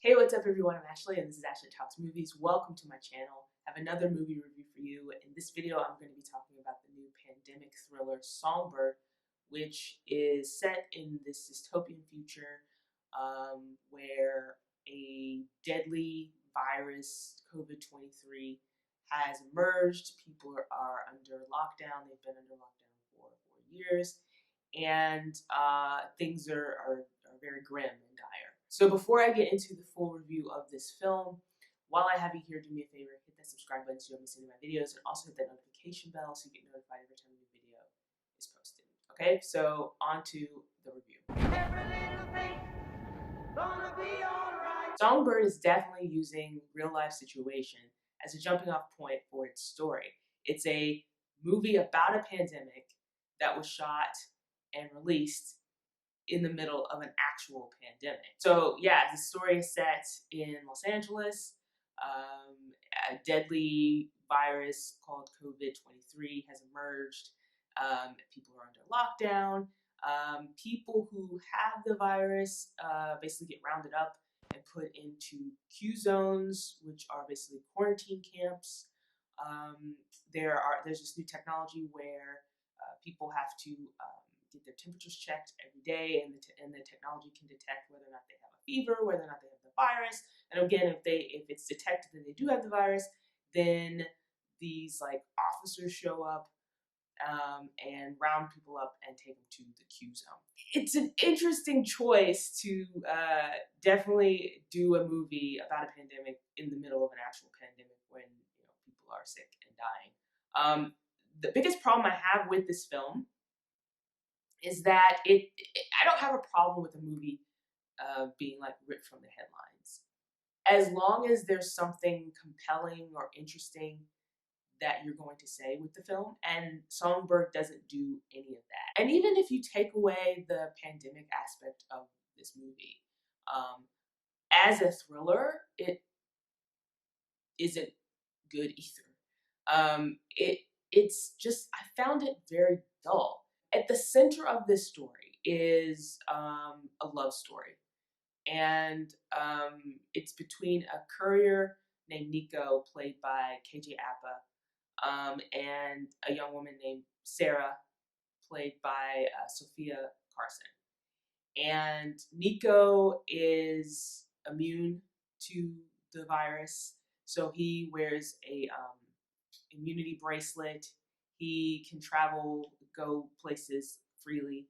Hey, what's up everyone? I'm Ashley and this is Ashley Talks Movies. Welcome to my channel. I have another movie review for you. In this video, I'm going to be talking about the new pandemic thriller Songbird, which is set in this dystopian future where a deadly virus, COVID-23, has emerged. People are under lockdown. They've been under lockdown for 4 years, and things are very grim and dire. So before I get into the full review of this film, while I have you here, do me a favor, hit that subscribe button so you don't miss any of my videos, and also hit that notification bell so you get notified every time a new video is posted. Okay, so on to the review. Songbird is definitely using real life situation as a jumping off point for its story. It's a movie about a pandemic that was shot and released in the middle of an actual pandemic. So yeah, the story is set in Los Angeles. A deadly virus called COVID-23 has emerged. People are under lockdown. People who have the virus basically get rounded up and put into Q zones, which are basically quarantine camps. There's this new technology where people have to get their temperatures checked every day, and the technology can detect whether or not they have a fever, whether or not they have the virus. And again, if it's detected that they do have the virus, then these officers show up and round people up and take them to the Q zone. It's an interesting choice to definitely do a movie about a pandemic in the middle of an actual pandemic when people are sick and dying. The biggest problem I have with this film is that I don't have a problem with a movie being ripped from the headlines, as long as there's something compelling or interesting that you're going to say with the film, and Songbird doesn't do any of that. And even if you take away the pandemic aspect of this movie, as a thriller, it isn't good either. It's just, I found it very dull. At the center of this story is a love story, and it's between a courier named Nico, played by KJ Apa, and a young woman named Sarah, played by Sofia Carson. And Nico is immune to the virus, so he wears a immunity bracelet. He can travel, go places freely.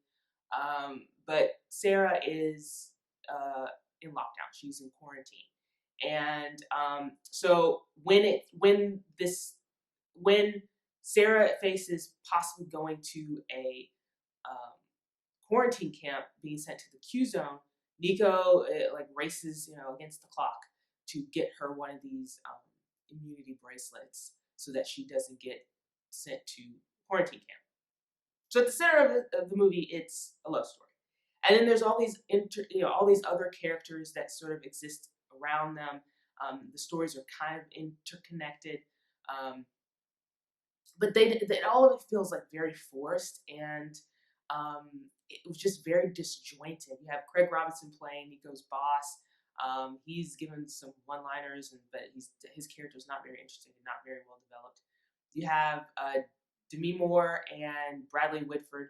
But Sarah is in lockdown. She's in quarantine. And so when Sarah faces possibly going to a quarantine camp, being sent to the Q zone, Nico races against the clock to get her one of these immunity bracelets so that she doesn't get sent to quarantine camp. So at the center of the movie, it's a love story, and then there's all these all these other characters that sort of exist around them. The stories are kind of interconnected, but all of it feels very forced, and it was just very disjointed. You have Craig Robinson playing Nico's boss. He's given some one-liners, but his character is not very interesting and not very well developed. You have Demi and Bradley Whitford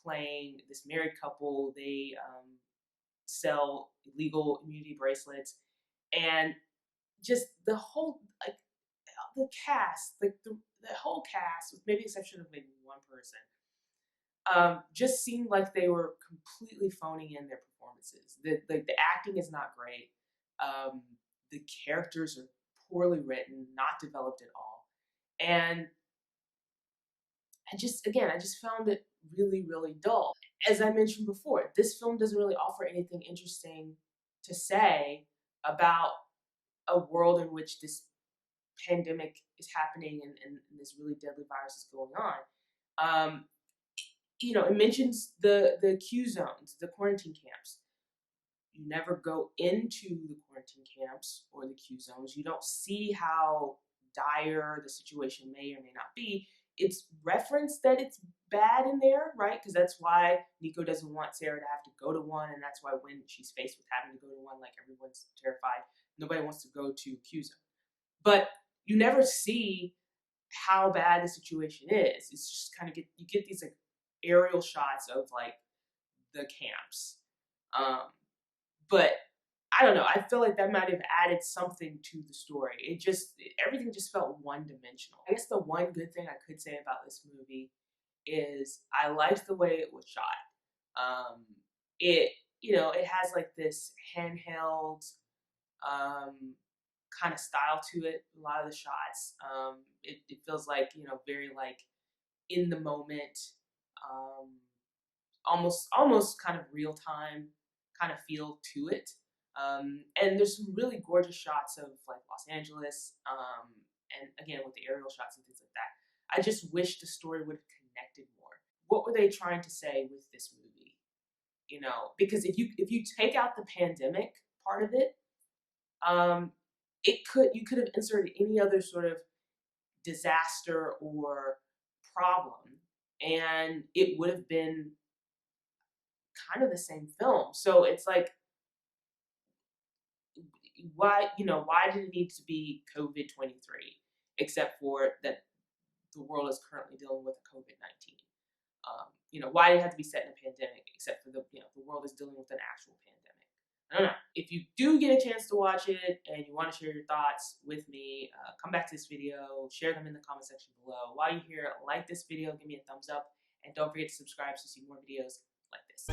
playing this married couple. They sell illegal immunity bracelets, and just the whole the cast, the whole cast, with maybe the exception of maybe one person, just seemed like they were completely phoning in their performances. The acting is not great. The characters are poorly written, not developed at all, and I just found it really, really dull. As I mentioned before, this film doesn't really offer anything interesting to say about a world in which this pandemic is happening and this really deadly virus is going on. It mentions the Q zones, the quarantine camps. You never go into the quarantine camps or the Q zones. You don't see how dire the situation may or may not be. it's referenced that it's bad in there, right? Because that's why Nico doesn't want Sarah to have to go to one, and that's why when she's faced with having to go to one, like everyone's terrified, nobody wants to go to accuse him. But you never see how bad the situation is. It's just kind of you get these like aerial shots of like the camps. But I don't know. I feel like that might have added something to the story. Everything just felt one-dimensional. I guess the one good thing I could say about this movie is I liked the way it was shot. It it has like this handheld kind of style to it. A lot of the shots, it feels like very like in the moment, almost kind of real time kind of feel to it. And there's some really gorgeous shots of like Los Angeles, and again with the aerial shots and things like that. I just wish the story would have connected more. What were they trying to say with this movie? Because if you take out the pandemic part of it, you could have inserted any other sort of disaster or problem, and it would have been kind of the same film. So it's like, why did it need to be COVID-23, except for that the world is currently dealing with COVID-19? Why did it have to be set in a pandemic, except for the world is dealing with an actual pandemic? I don't know. If you do get a chance to watch it and you want to share your thoughts with me, come back to this video, share them in the comment section below. While you're here, like this video, give me a thumbs up, and don't forget to subscribe to see more videos like this.